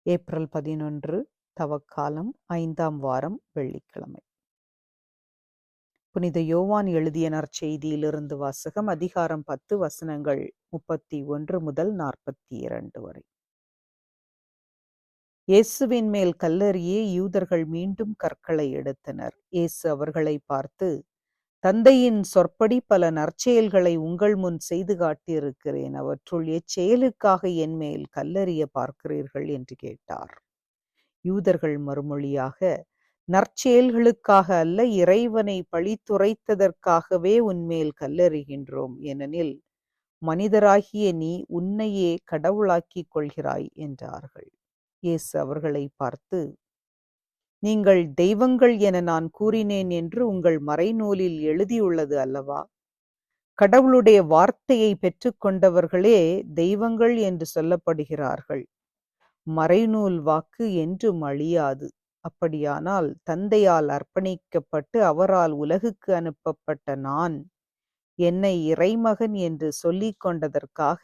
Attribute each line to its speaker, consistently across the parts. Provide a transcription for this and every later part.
Speaker 1: April 11 தவக்காலம் 5ஆம் வாரம் வெள்ளிக்கிழமை. புனித யோவான் எழுதிய நற்செய்தியிலிருந்து வாசகம். அதிகாரம் 10 வசனங்கள் 31 முதல் 42 வரை. இயேசுவின் மேல் கல்லெறிய யூதர்கள் மீண்டும் கற்களை எடுத்தனர். இயேசு அவர்களை பார்த்து, தந்தையின் சொற்படி பல நற்செயல்களை உங்கள் முன் செய்து காட்டியிருக்கிறேன். அவற்றுள் எச்செயலுக்காக என் மேல் கல்லெறிய பார்க்கிறீர்கள் என்று கேட்டார். யூதர்கள் மறுமொழியாக, நற்செயல்களுக்காக அல்ல, இறைவனை பழித்துரைத்ததற்காகவே உன்மேல் கல்லெறிகின்றோம். ஏனெனில் மனிதராகிய நீ உன்னையே கடவுளாக்கிக் கொள்கிறாய் என்றார்கள். இயேசு அவர்களை பார்த்து, நீங்கள் தெய்வங்கள் என நான் கூறினேன் என்று உங்கள் மறைநூலில் எழுதியுள்ளது அல்லவா? கடவுளுடைய வார்த்தையை பெற்றுக்கொண்டவர்களே தெய்வங்கள் என்று சொல்லப்படுகிறார்கள். மறைநூல் வாக்கு என்றும் அழியாது. அப்படியானால் தந்தையால் அர்ப்பணிக்கப்பட்டு அவரால் உலகுக்கு அனுப்பப்பட்ட நான் என்னை இறைமகன் என்று சொல்லிக் கொண்டதற்காக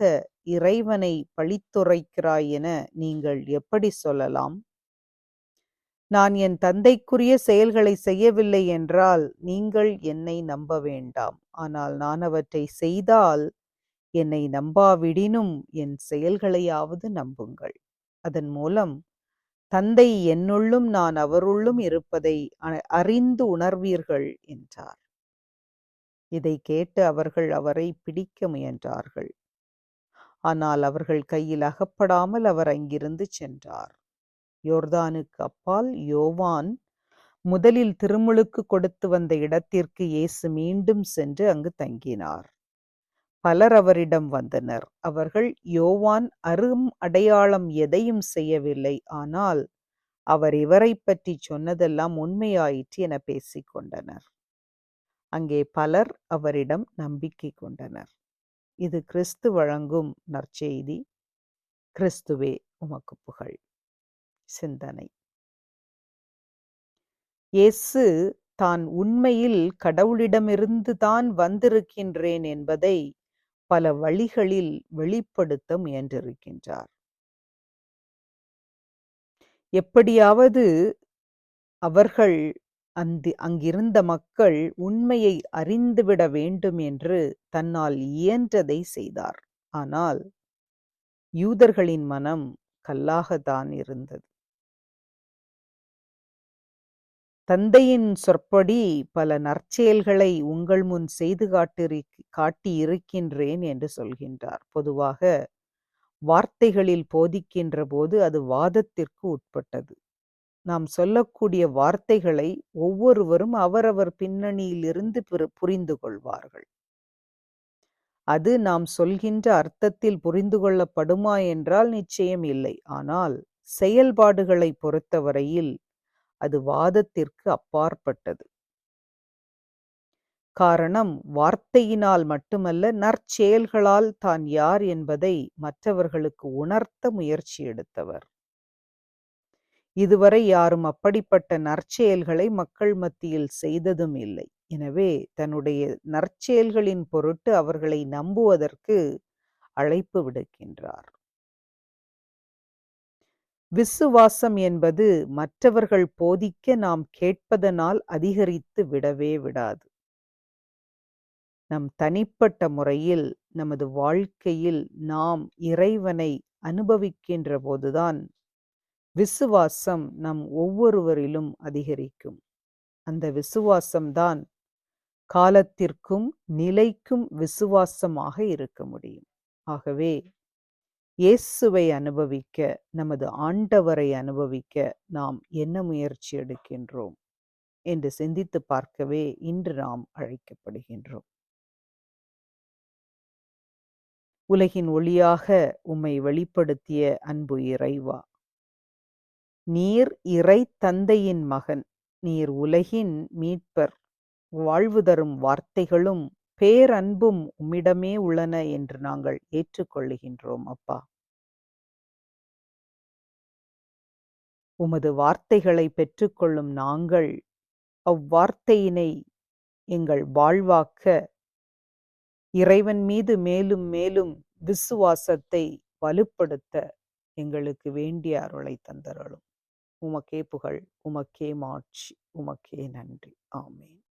Speaker 1: இறைவனை பழித்துரைக்கிறாய் என நீங்கள் எப்படி சொல்லலாம்? நான் என் தந்தைக்குரிய செயல்களை செய்யவில்லை என்றால் நீங்கள் என்னை நம்ப வேண்டாம். ஆனால் நான் அவற்றை செய்தால் என்னை நம்பாவிடினும் என் செயல்களையாவது நம்புங்கள். அதன் மூலம் தந்தை என்னுள்ளும் நான் அவருள்ளும் இருப்பதை அறிந்து உணர்வீர்கள் என்றார். இதை கேட்டு அவர்கள் அவரை பிடிக்க முயன்றார்கள். ஆனால் அவர்கள் கையில் அகப்படாமல் அவர் அங்கிருந்து சென்றார். யோர்தானுக்கு அப்பால் யோவான் முதலில் திருமுழுக்கு கொடுத்து வந்த இடத்திற்கு இயேசு மீண்டும் சென்று அங்கு தங்கினார். பலர் அவரிடம் வந்தனர். அவர்கள் யோவான் அரும் அடையாளம் எதையும் செய்யவில்லை, ஆனால் அவர் இவரை பற்றி சொன்னதெல்லாம் உண்மையாயிற்று என பேசிக் கொண்டனர். அங்கே பலர் அவரிடம் நம்பிக்கை கொண்டனர். இது கிறிஸ்து வழங்கும் நற்செய்தி. கிறிஸ்துவே உமக்கு புகழ். சிந்தனை. இயேசு தான் உண்மையில் கடவுளிடமிருந்து தான் வந்திருக்கின்றேன் என்பதை பல வழிகளில் வெளிப்படுத்த முயன்றிருக்கின்றார். எப்படியாவது அவர்கள் அங்கிருந்த மக்கள் உண்மையை அறிந்துவிட வேண்டும் என்று தன்னால் இயன்றதை செய்தார். ஆனால் யூதர்களின் மனம் கல்லாகத்தான் இருந்தது. தந்தையின் சொற்படி பல நற்செயல்களை உங்கள் முன் செய்து காட்டியிருக்கின்றேன் என்று சொல்கின்றார். பொதுவாக வார்த்தைகளில் போதிக்கின்ற போது அது வாதத்திற்கு உட்பட்டது. நாம் சொல்லக்கூடிய வார்த்தைகளை ஒவ்வொருவரும் அவரவர் பின்னணியிலிருந்து புரிந்து கொள்வார்கள். அது நாம் சொல்கின்ற அர்த்தத்தில் புரிந்து கொள்ளப்படுமா என்றால் நிச்சயம் இல்லை. ஆனால் செயல்பாடுகளை பொறுத்தவரையில் அது வாதத்திற்கு அப்பாற்பட்டது. காரணம், வார்த்தையினால் மட்டுமல்ல, நற்செயல்களால் தான் யார் என்பதை மற்றவர்களுக்கு உணர்த்த முயற்சி எடுத்தவர். இதுவரை யாரும் அப்படிப்பட்ட நற்செயல்களை மக்கள் மத்தியில் செய்ததும் இல்லை. எனவே தன்னுடைய நற்செயல்களின் பொருட்டு அவர்களை நம்புவதற்கு அழைப்பு விடுக்கின்றார். விசுவாசம் என்பது மற்றவர்கள் போதிக்க நாம் கேட்பதனால் அதிகரித்து விடவே விடாது. நம் தனிப்பட்ட முறையில் நமது வாழ்க்கையில் நாம் இறைவனை அனுபவிக்கின்ற போதுதான் விசுவாசம் நம் ஒவ்வொருவரிலும் அதிகரிக்கும். அந்த விசுவாசம்தான் காலத்திற்கும் நிலைக்கும் விசுவாசமாக இருக்க முடியும். ஆகவே இயேசுவை அனுபவிக்க, நமது ஆண்டவரை அனுபவிக்க நாம் என்ன முயற்சி எடுக்கின்றோம் என்று சிந்தித்து பார்க்கவே இன்று நாம் அழைக்கப்படுகின்றோம். உலகின் ஒளியாக உம்மை வெளிப்படுத்திய அன்பு இறைவா, நீர் இறை தந்தையின் மகன், நீர் உலகின் மீட்பர். வாழ்வு தரும் வார்த்தைகளும் பேரன்பும் உம்மிடமே உள்ளன என்று நாங்கள் ஏற்றுக்கொள்ளுகின்றோம் அப்பா. உமது வார்த்தைகளை பெற்றுக்கொள்ளும் நாங்கள் அவ்வார்த்தையினை எங்கள் வாழ்வாக்க இறைவன் மீது மேலும் மேலும் விசுவாசத்தை வலுப்படுத்த எங்களுக்கு வேண்டிய அருளை தந்தருளும். உமக்கே புகழ், உமக்கே மாட்சி, உமக்கே நன்றி. ஆமென்.